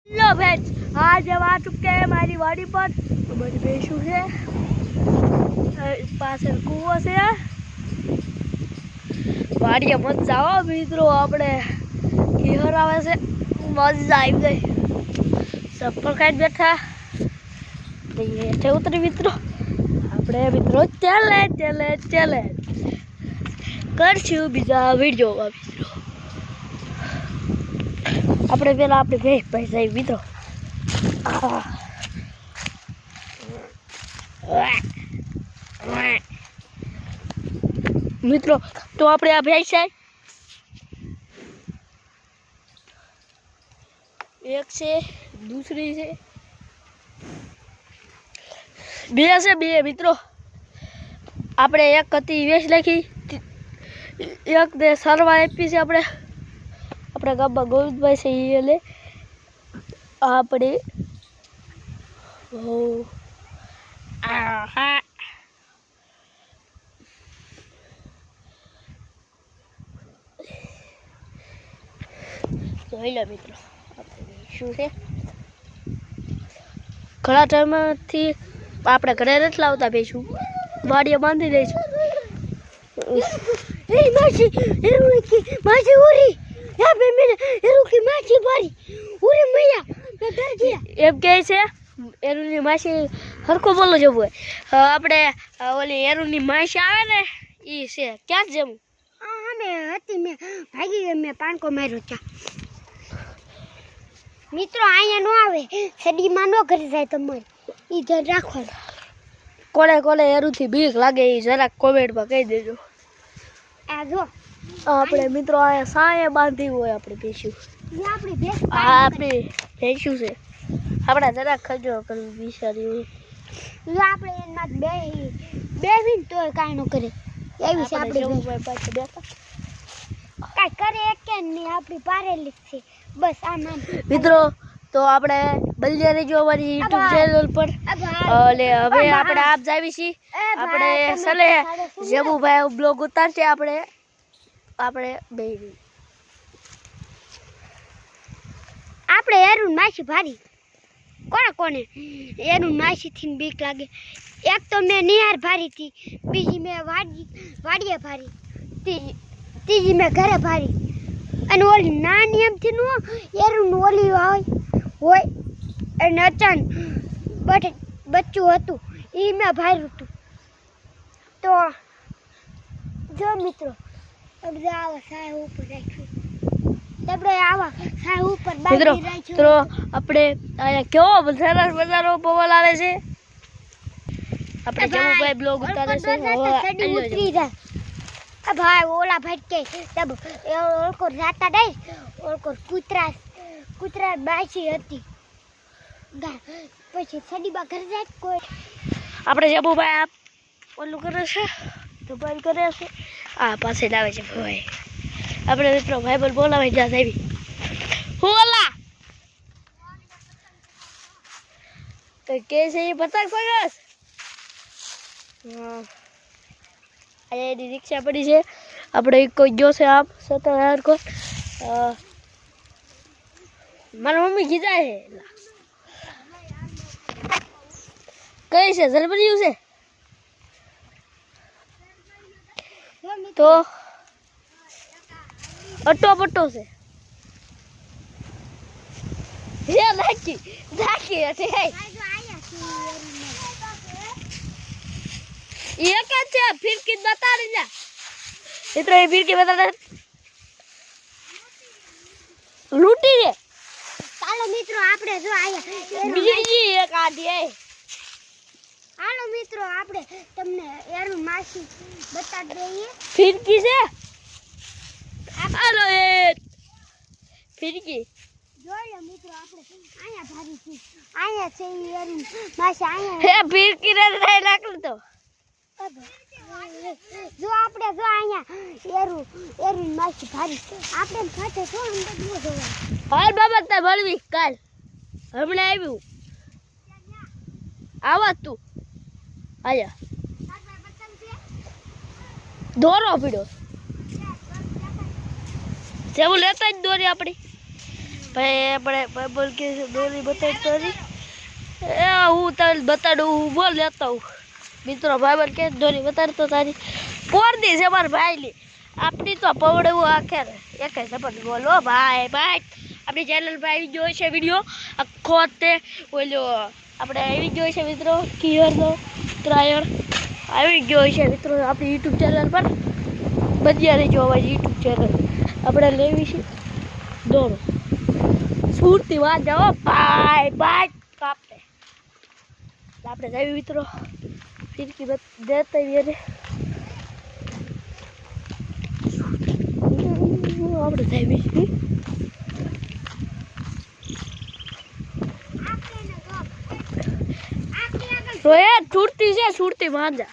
लो friends, आज हम आ चुके हैं हमारी वाड़ी पर। हमारी भैंसू है, इस पास कुओं से वाड़ी मत जाओ मित्रों, अपने खीहर आवे से मजा आई गई। सब पर खाई बैठा ये उतरी मित्रों, अपने मित्रों चले चले चले करशू बीजा वीडियो मित्रों। अपने पेला अपने भेज पैसा मित्रों। मित्रों तो अपने आ भेज है एक से दूसरी से बे मित्रों। अपने एक कती वेच लखी, एक ने सरवा आपी से अपने अपने गाम में गोविंद भाई से ये ले अपने मित्रों शू है घड़ा टाइम थी આપણે ઘરે નથી લાવતા ભેંસું, વાડીએ બાંધી દઈશું। એ માસી એરું की मासी उरी या पे मैंने एरू की मासी पारी उरी मैया मैं डर गया एम કહે છે। એરુની માસી હરકો બોલો જવું હોય આપણે ઓલી એરુની માસી આવે ને ઈ છે ક્યાં જમું અમે હતી મે ભાગી ગઈ મે પાણકો માર્યો છે મિત્રો। આયા નો આવે સડીમાં નો કરી જાય તમારે ઈ ધ્યાન રાખવાનું। કોને કોને એરુથી બીક લાગે ઈ જરા કોમેન્ટમાં કહી દેજો। આ જો આપણે મિત્રો આયા સાયે બાંધી હોય આપણી ભેંસું, ઈ આપણી ભેંસ આ આપણી ભેંસું છે। આપણે જરા ખજો કરી બિચારી ઈ આપણે એના બેવીન તોય કાઈ નો કરે એવી છે આપણી ભેંસ પાછળ બેઠા કાઈ કરે કે ની આપણી પારેલી છે બસ આમ મિત્રો। तो આપણે બલિયા રેજો અમારી YouTube ચેનલ પર એટલે હવે આપણે આપ જાવી છી આપણે સલે જબુભાઈ બ્લોગ ઉતારશે આપણે બેરી આપણે એરુન માસી ભારી કોને એરુન માસી થી બીક લાગે। એક તો મે નિહાર ભારી थी, બીજી મે વાડીએ ભારી, ત્રીજી મે ઘરે ભારી અને ઓલી નાની એમ થી નો એરુન ઓલી હોય અને અચાનક બચ્ચું હતું એ મેં ભાર્યું હતું। તો જો મિત્રો આપણે આવા સાય ઉપર રાખ્યું, આપણે આવા સાય ઉપર બાંધી રાખ્યું। તો આપણે આયા કેવો સરસ મજાનો પવન આવે છે। આપણે જમુભાઈ બ્લોગ ઉતારે છે હવે ઉતરી જાય આ ભાઈ ઓલા ભટકે તબ ઓળકો જાતા દઈ ઓળકો કૂતરા બાસી હતી પછી સડીમાં ઘર જાય કોઈ આપણે જબુભાઈ આપ ઓલું કરે છે તો બંધ કરે છે આ પાસે લાવે છે ભાઈ આપણે મિત્રો ભાઈ બોલાવે જ્યાં આવી હું ઓલા તો કે છે એ પતંગ સરસ એની રિક્ષા પડી છે આપણે કોઈ ગયો છે આમ સતર કો મારા મમ્મી કીધા છે કઈ છે જરબરિયું છે તો અટો પટ્ટો છે ये लाकी अटे है ये क्या है फिर किस बता रही ना इतना ये फिर की बता रहे लूटी रे ચાલો મિત્રો આપણે જો આયા બીજી એક આડી હે હાલો મિત્રો આપણે તમને એનું માસી બતાડી દઈએ ફિરકી છે હાલો એ ફિરકી જોયો મિત્રો આપણે આયા ભારી છે આયા છે એનું માસી આયા હે ફિરકી રે રાખલ તો જો આપણે જો આયા એરું માસી ભારી આપણે ખાતે તો અંદર દો જોવા હાલ બાબા તે બળવી કાલ હમણે આવ્યું આવા તું આયા દોરો પીડો જેવું લેતા જ દોરી આપડી ભાઈ આપણે બોલ કે દોરી બતાડતો હતી એ હું તને બતાડું હું બોલ લેતો હું મિત્રો ભાઈ કે દોરી બતાડતો તારી પોરદી છે મારા ભાઈની આપણી તો પવડવું આખે એક સપોર્ટ બોલો ભાઈ ભાઈ આપણી ચેનલ પર આવી ગયો છે વિડીયો આખો તે બોલ્યો આપણે આવી ગયો છે મિત્રો કિયરનો ટ્રાયર આવી ગયો છે મિત્રો આપણી યુટ્યુબ ચેનલ પર બધી જોવા યુટ્યુબ ચેનલ આપણે લેવી છે દોડો સુરતી વાત જાઓ ભાઈ ભાઈ કાપે આપણે જઈએ મિત્રો ફિરકી દેતા યાર આપણે જઈએ રોયા છૂટતી છે છૂટતી માંજા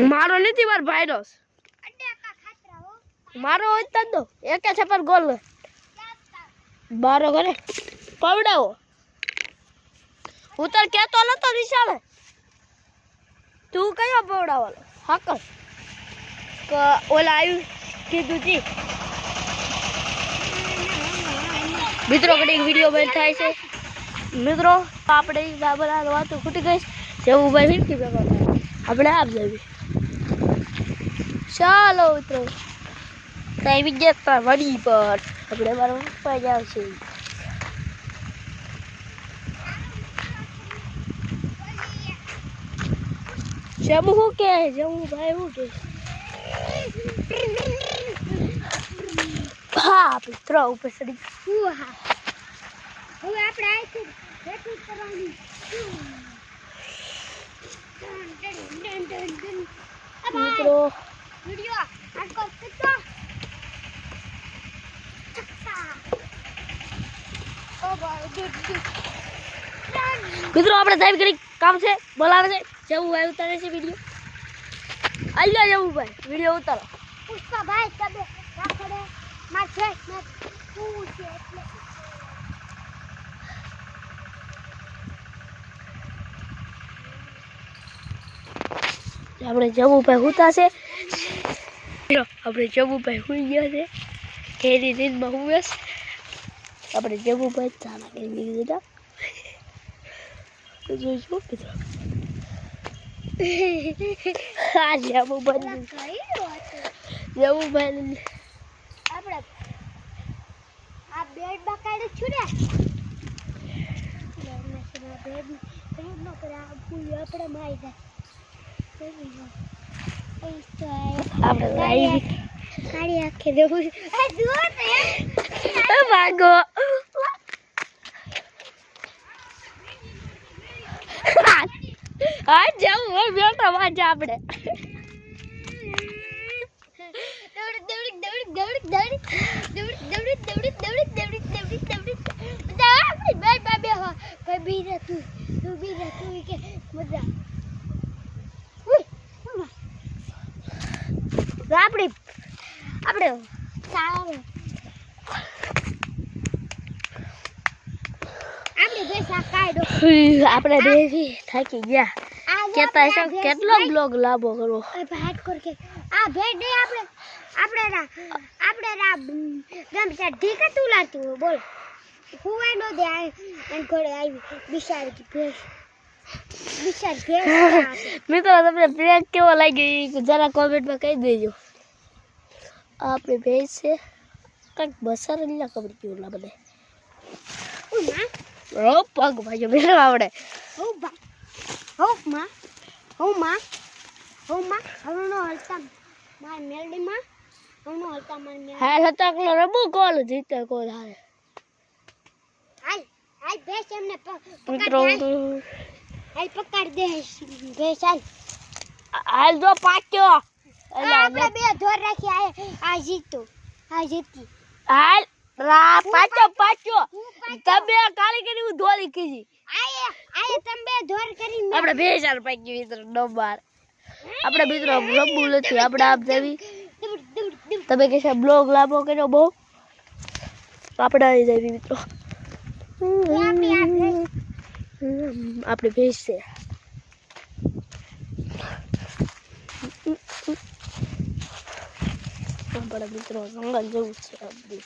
મારો નથી માર ભાઈનો મારો હોય તો એક છે પર ગોલ બારો કરે પવડાવો હું તો કેતો નતો નિશાળે તું કયો પવડાવવાનો હાકર ઓલા આવ્યું કીધું જી મિત્રો ઘણી વિડીયો બંધ થાય છે મિત્રો આપણે બધા વાતો ખૂટી ગઈ જેવું ભાઈ ફીરકી ભેગો આપણે આપ જવી ચાલો મિત્રો કઈ વિજેતા વડી પર આપણે મારો પપ્પા જ આવશે જમું શું કે જમું ભાઈ શું કે હા મિત્રો ઉપર ચડી હા હવે આપણે આઈથી રેકોર્ડ કરવાની મિત્રો વિડિયો આટકો કેટલો મિત્રો આપણે સાહેબ કરી કામ છે બોલાવે છે જવું ભાઈ ઉતારે છે વિડીયો આલ્યો જવું ભાઈ વિડીયો ઉતારો પુષ્પા ભાઈ તમે રાખડે માર ફેસ માં શું છે એટલે આપણે જવુભાઈ હુતા છે આપણે જવુભાઈ હુઈ ગયા છે કેરી નીંદમાં હુવે છે આપણે જવુભાઈ ચાલા કરી દીધા જોઈશું મિત્રો હા જવુભાઈ આપણે આ બેડ બકાડે છું ને બેડ નો કરે આ ફૂલ આપણે મારી જાય આપણે લાવી કાળી આંખે દેવું ભાગો આ જવું હોય બેઠા વાંચે આપણે આપણે સારું આપણે બેસી થાકી ગયા કેતા છે કેટલો બ્લોગ લાંબો કરવો હાટ કર કે આ ભેડ દે આપણે ગમ છે ઠીક તું લાતું બોલ હુવાય નો દે એન ઘરે આવી બિચારી કી ભેસ મિત્રો તમને પ્રેન્ક કેવો લાગ્યો જરા કોમેન્ટમાં કહી દેજો આપણે ભેજ છે કંઈક બસર ના ખબર કેવું ના બને પગ ભાઈ બેસો આવડે હવનો હલતા માર મેલડીમાં હવનો હલતા માર મેલ હા હતાકલો રબુ કોલ જીતે કોલ હારે હાલ બેસ એમને મિત્રો હાલ પકડ દે બેસ હાલ જો પાક્યો આપણે બે ધોર રાખી આ જીતી હાલ રા પાછો તમે કાળી કરી હું ધોળી કીધી આયે તમે બે ધોર કરી આપણે 2000 પાકી મિત્રો નંબર આપણે મિત્રો રબુ નથી આપણે આપ જવી તમે કે બ્લોગ લાંબો કર્યો બહુ આપણે આવી જવી મિત્રો આપણે ભેજ છે પડે મિત્રો, જંગલ જેવું છે આ બધું.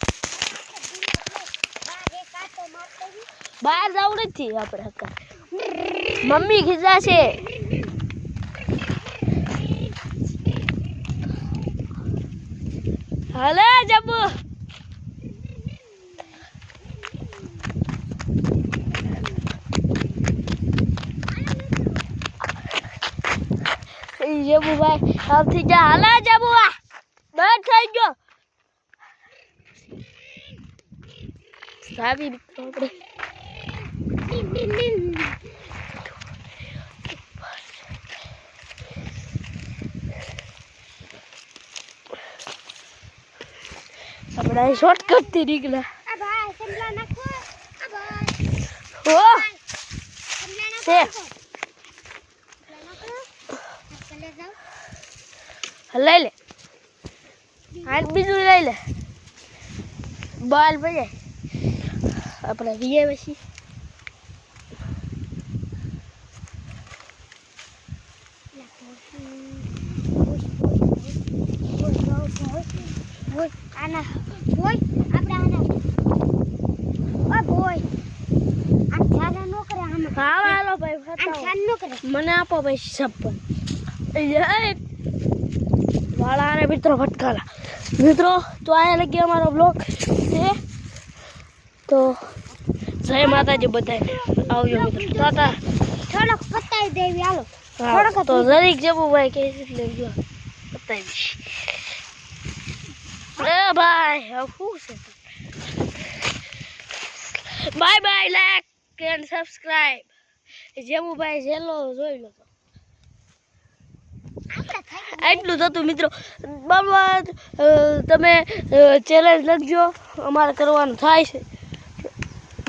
બહાર જવું નથી આપણે અત્યારે. મમ્મી ખીજા છે. હાલે જબુ જબુ ભાઈ આવથી જા. હાલે જબુ આ બસ થઈ ગયો. સાવી મિત્રો આપણે આપણે શોર્ટકટ થી નીકળ્યા. આ ભાઈ સંભલા નાખો. આ ભાઈ ઓ સંભલા છે નાખો. ચલે જાઓ. લઈ લે. હાથ બીજું લઈ લે. બાલ ભજાય આપણે વીએ પછી આના બોય આપણે આના ઓ બોય આમ ચાલા નો કરે આમ હા હાલો ભાઈ આમ બતાવો. ચાલ નો કરે મને આપો ભાઈ છપ્પન. વાળાને મિત્રો ફટકારા. મિત્રો તો આયા લગી અમારો બ્લોગ છે. તો જય માતાજી બધાને. આવજો મિત્રો. ટાટા. થોડોક પતાવી દેવી હાલો હા, તો જરીક જબુ ભાઈ કે એટલે જો બતાવી દઈશ. એ ભાઈ હવે શું છે? Bye bye. Like and subscribe. જેવું ભાઈ જેલો જોઈ લો. એટલું જ હતું મિત્રો. બાબા તમે ચેલેન્જ લખજો, અમારે કરવાનું થાય છે.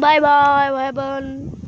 બાય બાય ભાઈ બંધ.